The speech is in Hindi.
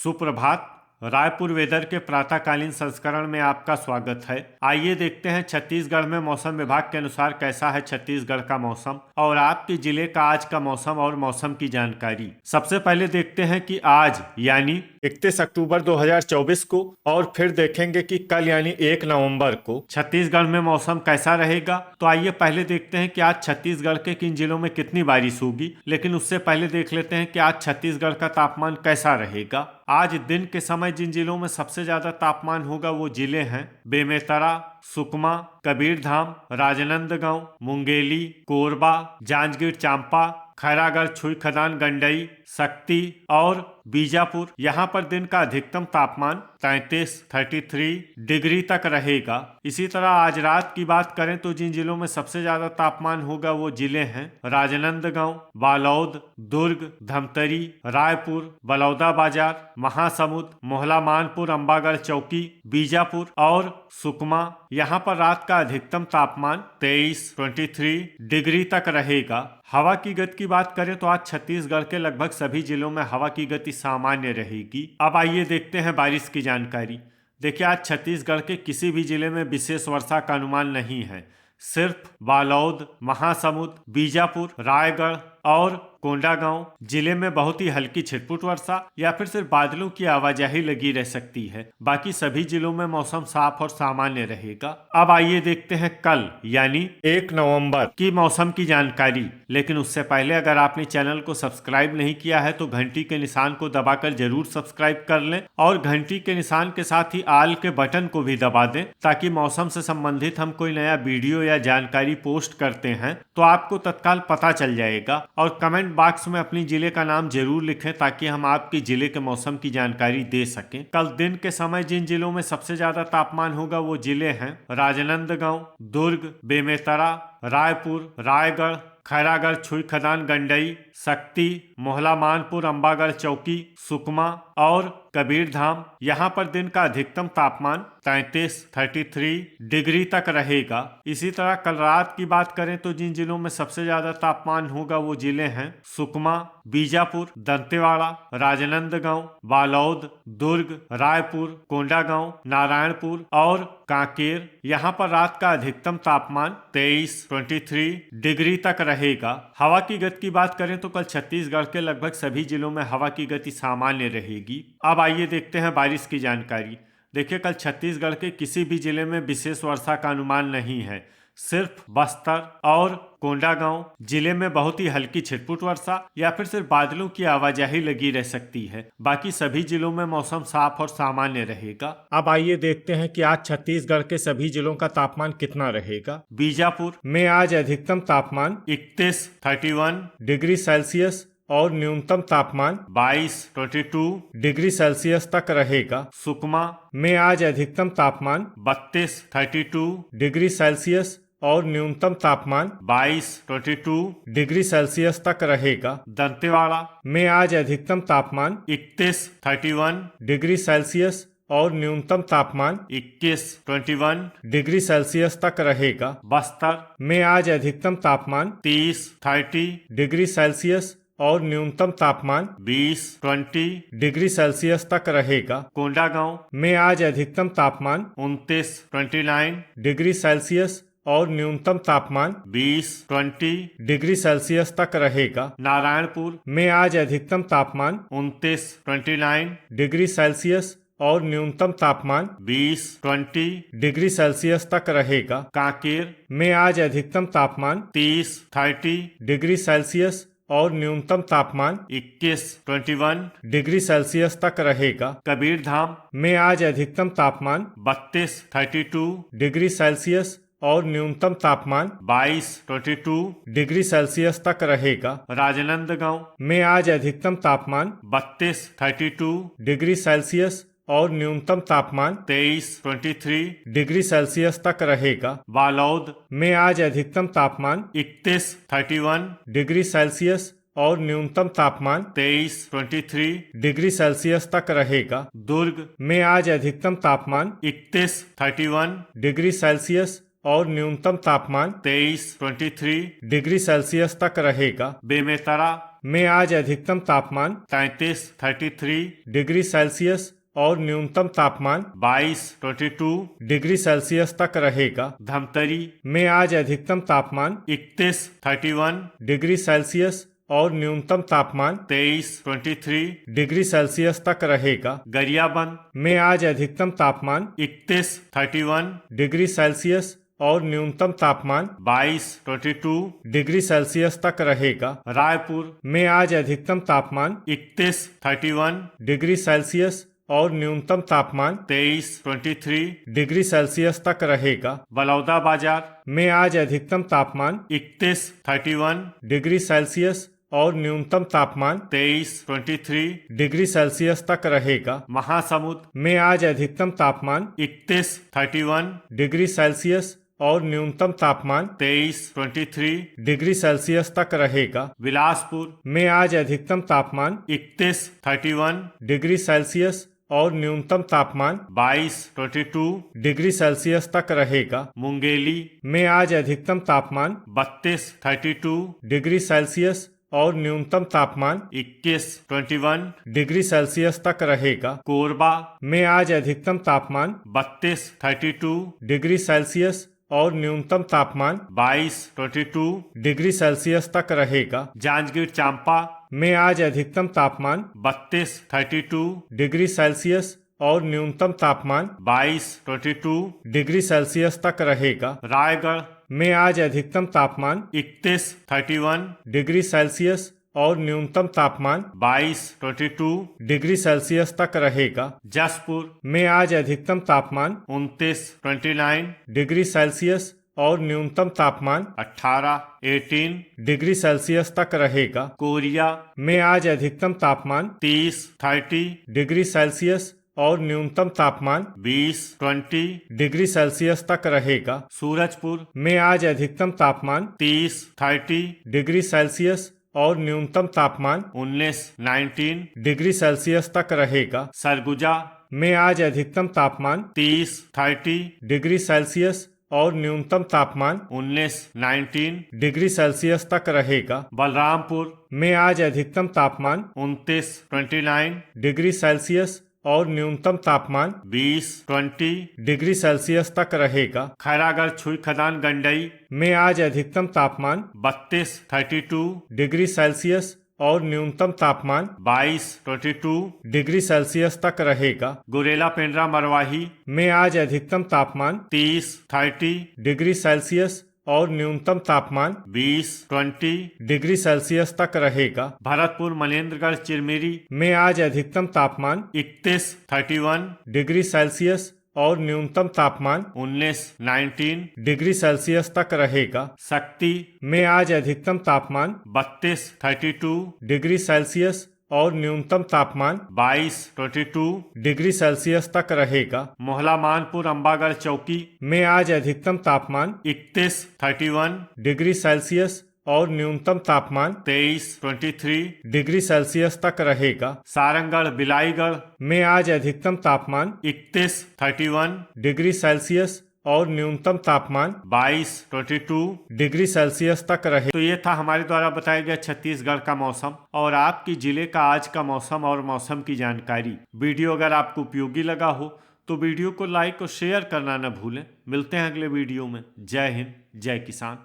सुप्रभात। रायपुर वेदर के प्रातःकालीन संस्करण में आपका स्वागत है। आइए देखते हैं छत्तीसगढ़ में मौसम विभाग के अनुसार कैसा है छत्तीसगढ़ का मौसम और आपके जिले का आज का मौसम और मौसम की जानकारी। सबसे पहले देखते हैं कि आज यानी 31 अक्टूबर 2024 को और फिर देखेंगे कि कल यानी 1 नवंबर को छत्तीसगढ़ में मौसम कैसा रहेगा। तो आइए पहले देखते हैं कि आज छत्तीसगढ़ के किन जिलों में कितनी बारिश होगी, लेकिन उससे पहले देख लेते हैं कि आज छत्तीसगढ़ का तापमान कैसा रहेगा। आज दिन के समय जिन जिलों में सबसे ज्यादा तापमान होगा वो जिले हैं बेमेतरा, सुकमा, कबीरधाम, राजनांदगांव, मुंगेली, कोरबा, जांजगीर चांपा, खैरागढ़, छुई खदान, गंडई, शक्ति और बीजापुर। यहाँ पर दिन का अधिकतम तापमान 33 डिग्री तक रहेगा। इसी तरह आज रात की बात करें तो जिन जिलों में सबसे ज्यादा तापमान होगा वो जिले हैं राजनांदगांव, बालोद, दुर्ग, धमतरी, रायपुर, बलौदाबाजार, महासमुंद, मोहला मानपुर, अंबागढ़ चौकी, बीजापुर और सुकमा। यहाँ पर रात का अधिकतम तापमान 23 डिग्री तक रहेगा। हवा की गति की बात करें तो आज छत्तीसगढ़ के लगभग सभी जिलों में हवा की गति सामान्य रहेगी। अब आइए देखते हैं बारिश की जानकारी। देखिए, आज छत्तीसगढ़ के किसी भी जिले में विशेष वर्षा का अनुमान नहीं है। सिर्फ बालोद, महासमुंद, बीजापुर, रायगढ़ और कोंडागांव जिले में बहुत ही हल्की छिटपुट वर्षा या फिर सिर्फ बादलों की आवाजाही लगी रह सकती है। बाकी सभी जिलों में मौसम साफ और सामान्य रहेगा। अब आइए देखते हैं कल यानी 1 नवंबर की मौसम की जानकारी। लेकिन उससे पहले अगर आपने चैनल को सब्सक्राइब नहीं किया है तो घंटी के निशान को दबाकर जरूर सब्सक्राइब कर लें और घंटी के निशान के साथ ही आल के बटन को भी दबा दें, ताकि मौसम से संबंधित हम कोई नया वीडियो या जानकारी पोस्ट करते हैं तो आपको तत्काल पता चल जाएगा। और कमेंट बॉक्स में अपनी जिले का नाम जरूर लिखें ताकि हम आपके जिले के मौसम की जानकारी दे सकें। कल दिन के समय जिन जिलों में सबसे ज्यादा तापमान होगा वो जिले हैं राजनांदगांव, दुर्ग, बेमेतरा, रायपुर, रायगढ़, खैरागढ़, छुई खदान, गंडई, शक्ति, मोहला मानपुर, अंबागढ़ चौकी, सुकमा और कबीरधाम। यहाँ पर दिन का अधिकतम तापमान 33 डिग्री तक रहेगा। इसी तरह कल रात की बात करें तो जिन जिलों में सबसे ज्यादा तापमान होगा वो जिले हैं सुकमा, बीजापुर, दंतेवाड़ा, राजनांदगांव, बालोद, दुर्ग, रायपुर, कोंडागांव, नारायणपुर और कांकेर। यहाँ पर रात का अधिकतम तापमान 23 डिग्री तक रहेगा। हवा की गति की बात करें तो कल छत्तीसगढ़ के लगभग सभी जिलों में हवा की गति सामान्य रहेगी। अब आइए देखते हैं बारिश की जानकारी। देखिए, कल छत्तीसगढ़ के किसी भी जिले में विशेष वर्षा का अनुमान नहीं है। सिर्फ बस्तर और कोंडागांव जिले में बहुत ही हल्की छिटपुट वर्षा या फिर सिर्फ बादलों की आवाजाही लगी रह सकती है। बाकी सभी जिलों में मौसम साफ और सामान्य रहेगा। अब आइए देखते हैं कि आज छत्तीसगढ़ के सभी जिलों का तापमान कितना रहेगा। बीजापुर में आज अधिकतम तापमान 31 डिग्री सेल्सियस और न्यूनतम तापमान 22 डिग्री सेल्सियस तक रहेगा। सुकमा में आज अधिकतम तापमान 32 डिग्री सेल्सियस और न्यूनतम तापमान 22 डिग्री सेल्सियस तक रहेगा। दंतेवाड़ा में आज अधिकतम तापमान 31 डिग्री सेल्सियस और न्यूनतम तापमान 21 डिग्री सेल्सियस तक रहेगा। बस्तर में आज अधिकतम तापमान 30 डिग्री सेल्सियस और न्यूनतम तापमान 20 डिग्री सेल्सियस तक रहेगा। कोंडागांव में आज अधिकतम तापमान 29 डिग्री सेल्सियस और न्यूनतम तापमान 20 डिग्री सेल्सियस तक रहेगा। नारायणपुर में आज अधिकतम तापमान 29 डिग्री सेल्सियस और न्यूनतम तापमान 20 डिग्री सेल्सियस तक रहेगा। कांकेर में आज अधिकतम तापमान 30 डिग्री सेल्सियस और न्यूनतम तापमान 21 डिग्री सेल्सियस तक रहेगा। कबीरधाम में आज अधिकतम तापमान 32 डिग्री सेल्सियस और न्यूनतम तापमान 22 डिग्री सेल्सियस तक रहेगा। राजनांदगांव में आज अधिकतम तापमान 32 डिग्री सेल्सियस और न्यूनतम तापमान 23 डिग्री सेल्सियस तक रहेगा। बालोद में आज अधिकतम तापमान 31 डिग्री सेल्सियस और न्यूनतम तापमान 23 डिग्री सेल्सियस तक रहेगा। दुर्ग में आज अधिकतम तापमान 31 डिग्री सेल्सियस और न्यूनतम तापमान 23 डिग्री सेल्सियस तक रहेगा। बेमेतरा में आज अधिकतम तापमान 33 डिग्री सेल्सियस और न्यूनतम तापमान 22 डिग्री सेल्सियस तक रहेगा। धमतरी में आज अधिकतम तापमान 31 डिग्री सेल्सियस और न्यूनतम तापमान 23 डिग्री सेल्सियस तक रहेगा। गरियाबंद में आज अधिकतम तापमान 31 डिग्री सेल्सियस और न्यूनतम तापमान 22 डिग्री सेल्सियस तक रहेगा। रायपुर में आज अधिकतम तापमान 31 डिग्री सेल्सियस और न्यूनतम तापमान 23 डिग्री सेल्सियस तक रहेगा। बलौदा बाजार में आज अधिकतम तापमान 31 डिग्री सेल्सियस और न्यूनतम तापमान 23 डिग्री सेल्सियस तक रहेगा। महासमुंद में आज अधिकतम तापमान 31 डिग्री सेल्सियस और न्यूनतम तापमान 23 डिग्री सेल्सियस तक रहेगा। बिलासपुर में आज अधिकतम तापमान 31 डिग्री सेल्सियस और न्यूनतम तापमान 22 डिग्री सेल्सियस तक रहेगा। मुंगेली में आज अधिकतम तापमान 32 डिग्री सेल्सियस और न्यूनतम तापमान 21 डिग्री सेल्सियस तक रहेगा। कोरबा में आज अधिकतम तापमान 32 डिग्री सेल्सियस और न्यूनतम तापमान 22 डिग्री सेल्सियस तक रहेगा। जांजगीर चांपा में आज अधिकतम तापमान 32 डिग्री सेल्सियस और न्यूनतम तापमान 22 डिग्री सेल्सियस तक रहेगा। रायगढ़ में आज अधिकतम तापमान 31 डिग्री सेल्सियस और न्यूनतम तापमान 22 डिग्री सेल्सियस तक रहेगा। जसपुर में आज अधिकतम तापमान 29 डिग्री सेल्सियस और न्यूनतम तापमान 18 डिग्री सेल्सियस तक रहेगा। कोरिया में आज अधिकतम तापमान 30 डिग्री सेल्सियस और न्यूनतम तापमान 20 डिग्री सेल्सियस तक रहेगा। सूरजपुर में आज अधिकतम तापमान 30 डिग्री सेल्सियस और न्यूनतम तापमान 19 डिग्री सेल्सियस तक रहेगा। सरगुजा में आज अधिकतम तापमान 30 डिग्री सेल्सियस और न्यूनतम तापमान 19 डिग्री सेल्सियस तक रहेगा। बलरामपुर में आज अधिकतम तापमान 29 डिग्री सेल्सियस और न्यूनतम तापमान 20 डिग्री सेल्सियस तक रहेगा। खैरागढ़ छुई खदान गंडई में आज अधिकतम तापमान 32 डिग्री सेल्सियस और न्यूनतम तापमान 22 डिग्री सेल्सियस तक रहेगा। गुरेला पेंड्रा मरवाही में आज अधिकतम तापमान 30 डिग्री सेल्सियस और न्यूनतम तापमान 20 डिग्री सेल्सियस तक रहेगा। भरतपुर मनेन्द्रगढ़ चिरमिरी में आज अधिकतम तापमान 31 डिग्री सेल्सियस और न्यूनतम तापमान 19 डिग्री सेल्सियस तक रहेगा। शक्ति में आज अधिकतम तापमान 32 डिग्री सेल्सियस और न्यूनतम तापमान 22 डिग्री सेल्सियस तक रहेगा। मोहला मानपुर अम्बागढ़ चौकी में आज अधिकतम तापमान 31 डिग्री सेल्सियस और न्यूनतम तापमान 23 डिग्री सेल्सियस तक रहेगा। सारंगढ़ बिलाईगढ़ में आज अधिकतम तापमान 31 डिग्री सेल्सियस और न्यूनतम तापमान 22 डिग्री सेल्सियस तक रहे। तो ये था हमारे द्वारा बताया गया छत्तीसगढ़ का मौसम और आपकी जिले का आज का मौसम और मौसम की जानकारी। वीडियो अगर आपको उपयोगी लगा हो तो वीडियो को लाइक और शेयर करना न भूलें। मिलते हैं अगले वीडियो में। जय हिंद, जय किसान।